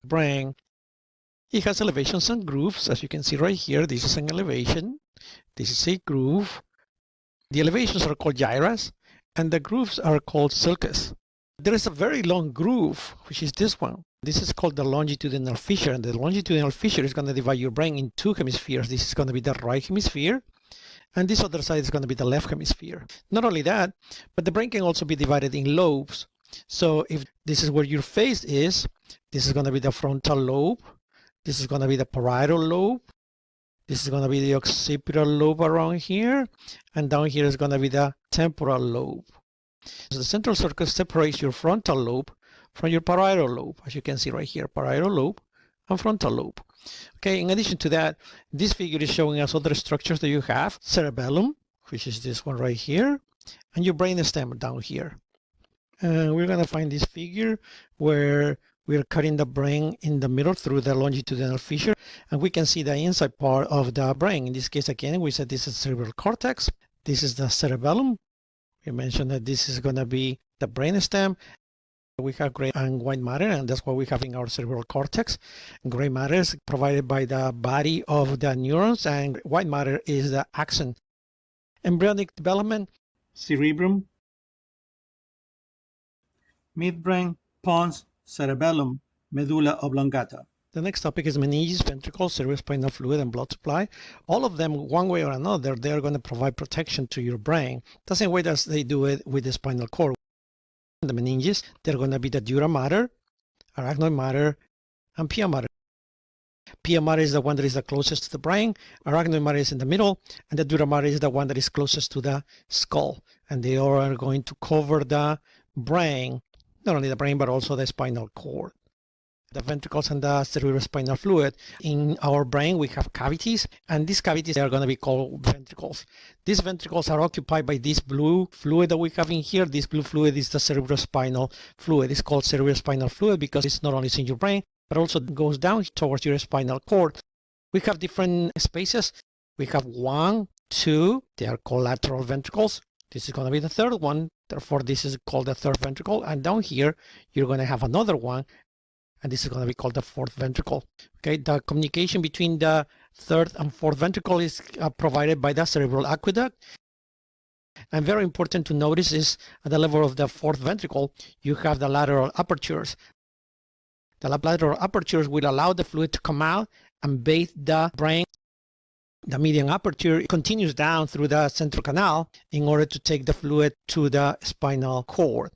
brain. It has elevations and grooves, as you can see right here. This is an elevation. This is a groove. The elevations are called gyras, and the grooves are called sulcus. There is a very long groove, which is this one. This is called the longitudinal fissure, and the longitudinal fissure is going to divide your brain in two hemispheres. This is going to be the right hemisphere, and this other side is going to be the left hemisphere. Not only that, but the brain can also be divided in lobes. So if this is where your face is, this is going to be the frontal lobe. This is going to be the parietal lobe. This is going to be the occipital lobe around here, and down here is going to be the temporal lobe. So the central sulcus separates your frontal lobe from your parietal lobe, as you can see right here, parietal lobe and frontal lobe. Okay, in addition to that, this figure is showing us other structures that you have: cerebellum, which is this one right here, and your brainstem down here. And we're going to find this figure where we're cutting the brain in the middle through the longitudinal fissure, and we can see the inside part of the brain. In this case, again, we said this is cerebral cortex. This is the cerebellum. We mentioned that this is going to be the brainstem. We have gray and white matter, and that's what we have in our cerebral cortex. Gray matter is provided by the body of the neurons, and white matter is the axon. Embryonic development: cerebrum, midbrain, pons, cerebellum, medulla oblongata. The next topic is meninges, ventricles, cerebrospinal fluid, and blood supply. All of them, one way or another, they're going to provide protection to your brain, the same way as they do it with the spinal cord. The meninges, they're going to be the dura mater, arachnoid mater, and pia mater. Pia mater is the one that is the closest to the brain, arachnoid mater is in the middle, and the dura mater is the one that is closest to the skull. And they all are going to cover the brain, not only the brain, but also the spinal cord. The ventricles and the cerebrospinal fluid. In our brain, we have cavities, and these cavities are going to be called ventricles. These ventricles are occupied by this blue fluid that we have in here. This blue fluid is the cerebrospinal fluid. It's called cerebrospinal fluid because it's not only in your brain, but also goes down towards your spinal cord. We have different spaces. We have 1, 2, they are called lateral ventricles. This is going to be the third one. Therefore, this is called the third ventricle. And down here, you're going to have another one, and this is going to be called the fourth ventricle. Okay, the communication between the third and fourth ventricle is provided by the cerebral aqueduct. And very important to notice is at the level of the fourth ventricle, you have the lateral apertures. The lateral apertures will allow the fluid to come out and bathe the brain. The median aperture continues down through the central canal in order to take the fluid to the spinal cord.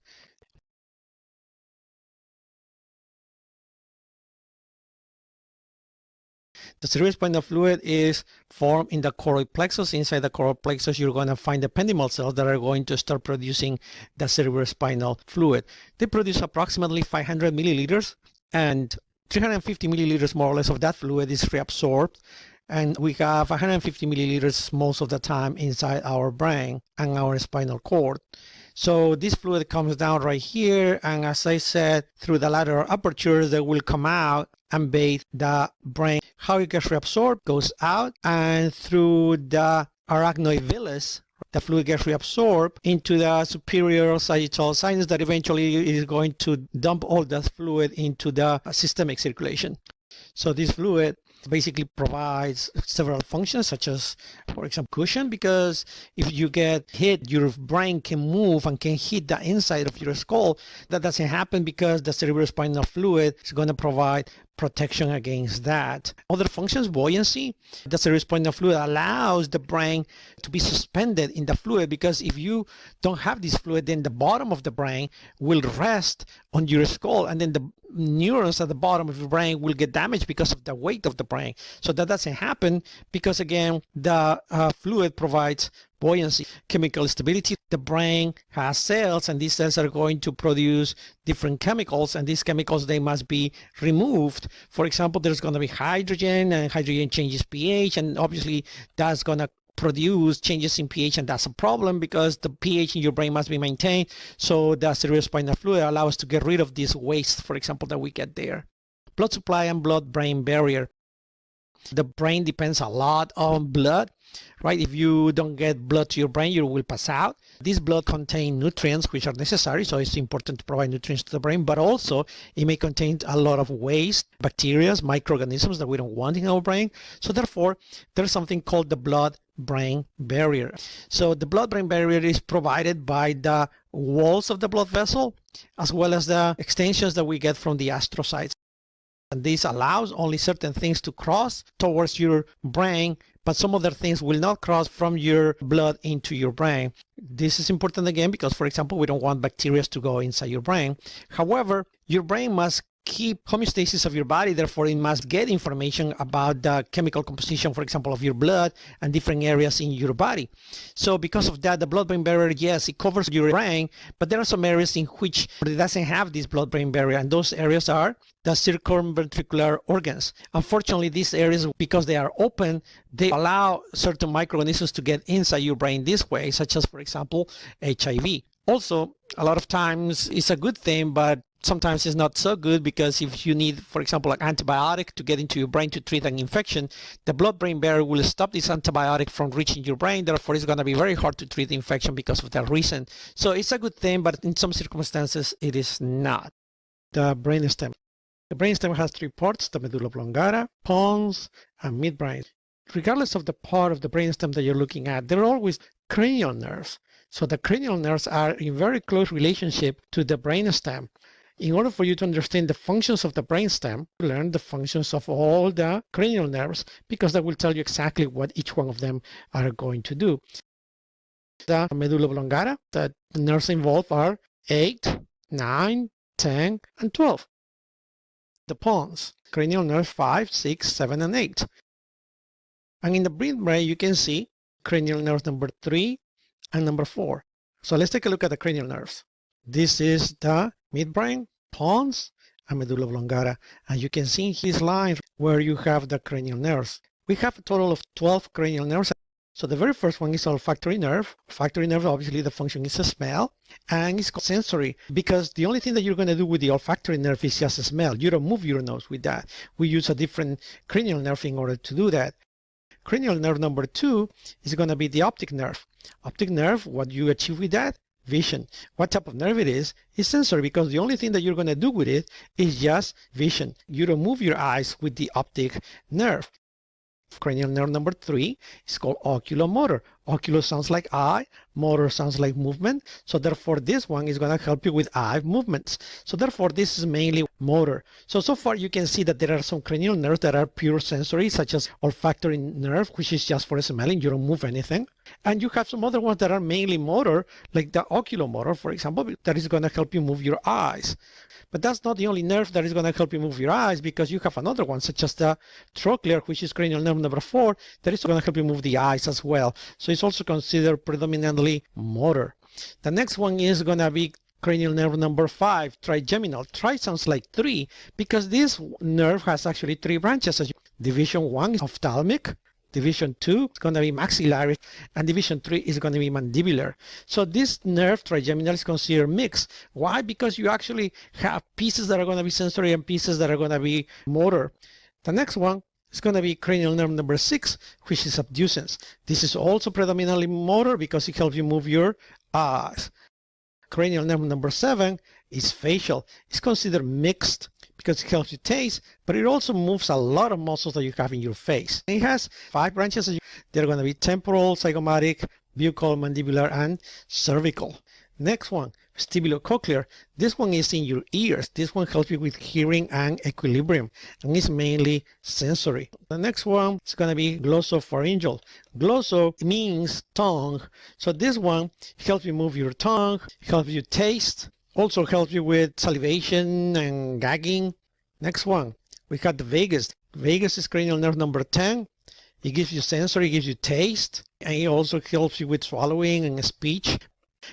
The cerebrospinal fluid is formed in the choroid plexus. Inside the choroid plexus, you're going to find the ependymal cells that are going to start producing the cerebrospinal fluid. They produce approximately 500 milliliters, and 350 milliliters more or less of that fluid is reabsorbed. And we have 150 milliliters most of the time inside our brain and our spinal cord. So this fluid comes down right here, and as I said, through the lateral apertures that will come out and bathe the brain. How it gets reabsorbed goes out, and through the arachnoid villus, the fluid gets reabsorbed into the superior sagittal sinus that eventually is going to dump all that fluid into the systemic circulation. So this fluid basically provides several functions, such as, for example, cushion, because if you get hit, your brain can move and can hit the inside of your skull. That doesn't happen because the cerebrospinal fluid is going to provide protection against that. Other functions: buoyancy. The cerebrospinal fluid allows the brain to be suspended in the fluid, because if you don't have this fluid, then the bottom of the brain will rest on your skull, and then the neurons at the bottom of your brain will get damaged because of the weight of the brain. So that doesn't happen because, again, the fluid provides buoyancy. Chemical stability. The brain has cells, and these cells are going to produce different chemicals, and these chemicals, they must be removed. For example, there's going to be hydrogen, and hydrogen changes pH, and obviously that's going to produce changes in pH, and that's a problem because the pH in your brain must be maintained. So the cerebrospinal fluid allows us to get rid of this waste, for example, that we get there. Blood supply and blood-brain barrier. The brain depends a lot on blood, right? If you don't get blood to your brain, you will pass out. This blood contains nutrients which are necessary, so it's important to provide nutrients to the brain, but also it may contain a lot of waste, bacteria, microorganisms that we don't want in our brain. So therefore, there's something called the blood-brain barrier. So the blood-brain barrier is provided by the walls of the blood vessel, as well as the extensions that we get from the astrocytes. And this allows only certain things to cross towards your brain, but some other things will not cross from your blood into your brain. This is important again because, for example, we don't want bacteria to go inside your brain. However, your brain must keep homeostasis of your body, therefore it must get information about the chemical composition, for example, of your blood and different areas in your body. So because of that, the blood-brain barrier, yes, it covers your brain, but there are some areas in which it doesn't have this blood-brain barrier, and those areas are the circumventricular organs. Unfortunately, these areas, because they are open, they allow certain microorganisms to get inside your brain this way, such as, for example, HIV. Also, a lot of times it's a good thing, but sometimes it's not so good, because if you need, for example, an antibiotic to get into your brain to treat an infection, the blood-brain barrier will stop this antibiotic from reaching your brain. Therefore, it's going to be very hard to treat the infection because of that reason. So it's a good thing, but in some circumstances, it is not. The brainstem. The brainstem has three parts: the medulla oblongata, pons, and midbrain. Regardless of the part of the brainstem that you're looking at, there are always cranial nerves. So the cranial nerves are in very close relationship to the brainstem. In order for you to understand the functions of the brainstem, learn the functions of all the cranial nerves, because that will tell you exactly what each one of them are going to do. The medulla oblongata, the nerves involved are 8, 9, 10, and 12. The pons, cranial nerves 5, 6, 7, and 8. And in the midbrain, you can see cranial nerves number 3 and number 4. So let's take a look at the cranial nerves. This is the midbrain, pons, and medulla oblongata. And you can see these lines where you have the cranial nerves. We have a total of 12 cranial nerves. So the very first one is olfactory nerve. Olfactory nerve, obviously the function is a smell, and it's sensory, because the only thing that you're going to do with the olfactory nerve is just a smell. You don't move your nose with that. We use a different cranial nerve in order to do that. Cranial nerve number 2 is going to be the optic nerve. Optic nerve, what you achieve with that? Vision. What type of nerve it is sensory, because the only thing that you're going to do with it is just vision. You don't move your eyes with the optic nerve. Cranial nerve number 3 is called oculomotor. Oculo sounds like eye, motor sounds like movement, so therefore this one is going to help you with eye movements. So therefore this is mainly motor. So far you can see that there are some cranial nerves that are pure sensory, such as olfactory nerve, which is just for smelling, you don't move anything. And you have some other ones that are mainly motor, like the oculomotor, for example, that is going to help you move your eyes. But that's not the only nerve that is going to help you move your eyes, because you have another one, such as the trochlear, which is cranial nerve number 4, that is going to help you move the eyes as well. So it's also considered predominantly motor. The next one is going to be cranial nerve number 5, trigeminal. Tri sounds like 3, because this nerve has actually 3 branches. Division 1 is ophthalmic. Division 2 is going to be maxillary, and division 3 is going to be mandibular. So this nerve, trigeminal, is considered mixed. Why? Because you actually have pieces that are going to be sensory and pieces that are going to be motor. The next one is going to be cranial nerve number 6, which is abducens. This is also predominantly motor because it helps you move your eyes. Cranial nerve number 7 is facial. It's considered mixed because it helps you taste, but it also moves a lot of muscles that you have in your face. It has 5 branches. They're going to be temporal, zygomatic, buccal, mandibular, and cervical. Next one, vestibulocochlear. This one is in your ears. This one helps you with hearing and equilibrium, and it's mainly sensory. The next one is going to be glossopharyngeal. Glosso means tongue. So this one helps you move your tongue, helps you taste, also helps you with salivation and gagging. Next one, we got the vagus. Vagus is cranial nerve number 10. It gives you sensory, it gives you taste, and it also helps you with swallowing and speech.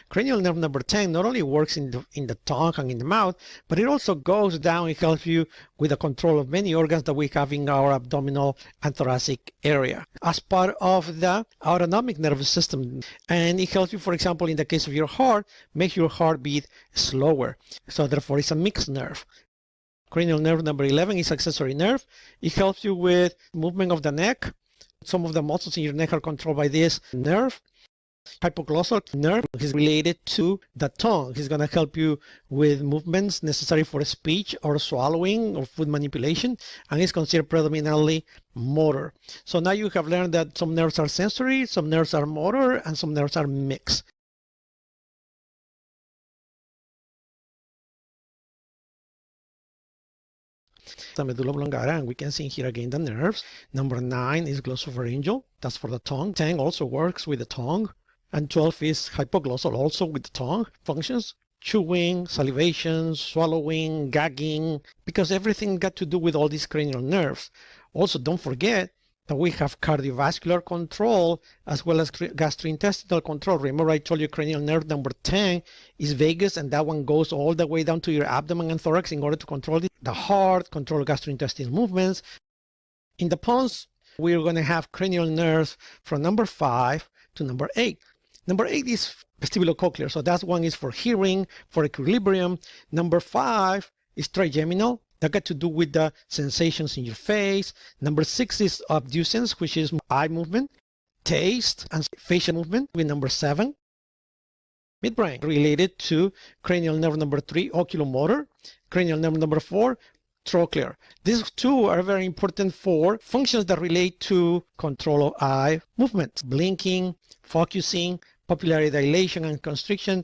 Cranial nerve number 10 not only works in the tongue and in the mouth, but it also goes down and helps you with the control of many organs that we have in our abdominal and thoracic area as part of the autonomic nervous system. And it helps you, for example, in the case of your heart, make your heart beat slower. So therefore it's a mixed nerve. Cranial nerve number 11 is accessory nerve. It helps you with movement of the neck. Some of the muscles in your neck are controlled by this nerve. Hypoglossal nerve is related to the tongue. It's going to help you with movements necessary for speech or swallowing or food manipulation, and it's considered predominantly motor. So now you have learned that some nerves are sensory, some nerves are motor, and some nerves are mixed. The medulla oblongata, and we can see here again the nerves. Number 9 is glossopharyngeal. That's for the tongue. 10 also works with the tongue. And 12 is hypoglossal, also with the tongue functions. Chewing, salivation, swallowing, gagging, because everything got to do with all these cranial nerves. Also, don't forget that we have cardiovascular control as well as gastrointestinal control. Remember I told you cranial nerve number 10 is vagus, and that one goes all the way down to your abdomen and thorax in order to control the heart, control gastrointestinal movements. In the pons, we're going to have cranial nerves from number 5 to number 8. Number 8 is vestibulocochlear, so that one is for hearing, for equilibrium. Number 5 is trigeminal. That got to do with the sensations in your face. Number 6 is abducens, which is eye movement, taste, and facial movement. With number 7, midbrain, related to cranial nerve number 3, oculomotor. Cranial nerve number 4, trochlear. These two are very important for functions that relate to control of eye movement, blinking, focusing, pupillary dilation and constriction.